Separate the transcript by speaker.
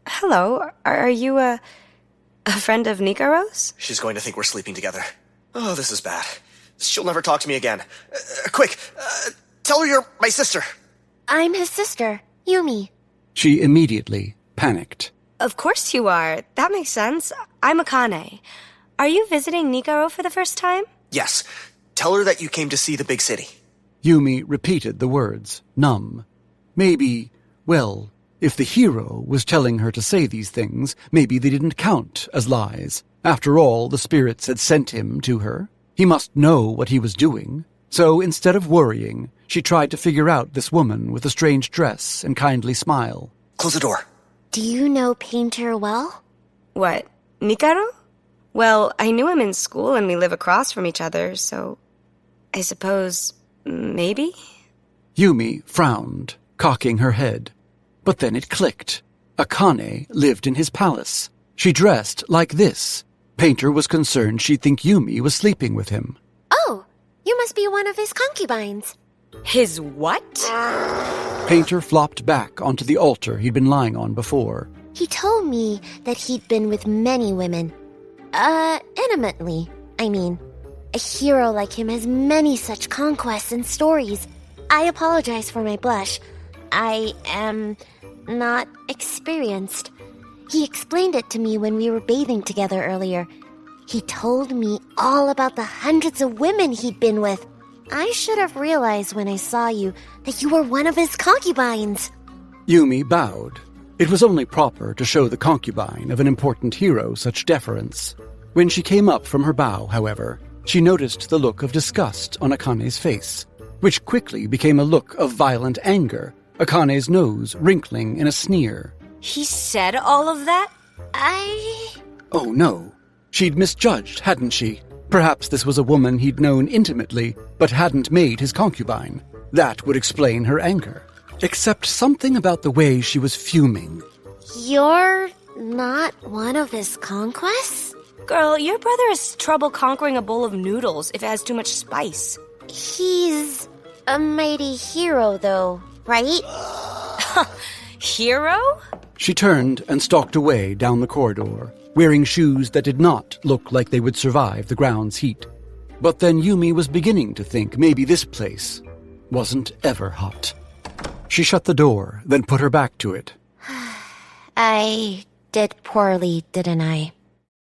Speaker 1: Hello. Are you, a friend of Nikaro's?
Speaker 2: She's going to think we're sleeping together. Oh, this is bad. She'll never talk to me again. Quick, tell her you're my sister.
Speaker 3: I'm his sister, Yumi.
Speaker 4: She immediately panicked.
Speaker 1: Of course you are. That makes sense. I'm Akane. Are you visiting Nikaro for the first time?
Speaker 2: Yes. Tell her that you came to see the big city.
Speaker 4: Yumi repeated the words, numb. Maybe, well, if the hero was telling her to say these things, maybe they didn't count as lies. After all, the spirits had sent him to her. He must know what he was doing. So instead of worrying, she tried to figure out this woman with a strange dress and kindly smile.
Speaker 2: Close the door.
Speaker 3: Do you know Painter well?
Speaker 1: What, Nikaro? Well, I knew him in school and we live across from each other, so I suppose maybe?
Speaker 4: Yumi frowned, cocking her head. But then it clicked. Akane lived in his palace. She dressed like this. Painter was concerned she'd think Yumi was sleeping with him.
Speaker 3: Oh, you must be one of his concubines.
Speaker 1: His what?
Speaker 4: Painter flopped back onto the altar he'd been lying on before.
Speaker 3: He told me that he'd been with many women. Intimately, I mean. A hero like him has many such conquests and stories. I apologize for my blush. I am not experienced. He explained it to me when we were bathing together earlier. He told me all about the hundreds of women he'd been with. I should have realized when I saw you that you were one of his concubines.
Speaker 4: Yumi bowed. It was only proper to show the concubine of an important hero such deference. When she came up from her bow, however, she noticed the look of disgust on Akane's face, which quickly became a look of violent anger, Akane's nose wrinkling in a sneer.
Speaker 1: He said all of that?
Speaker 4: Oh no. She'd misjudged, hadn't she? Perhaps this was a woman he'd known intimately, but hadn't made his concubine. That would explain her anger. Except something about the way she was fuming.
Speaker 3: You're not one of his conquests?
Speaker 1: Girl, your brother has trouble conquering a bowl of noodles if it has too much spice.
Speaker 3: He's a mighty hero, though, right?
Speaker 1: Hero?
Speaker 4: She turned and stalked away down the corridor, wearing shoes that did not look like they would survive the ground's heat. But then Yumi was beginning to think maybe this place wasn't ever hot. She shut the door, then put her back to it.
Speaker 3: I did poorly, didn't I?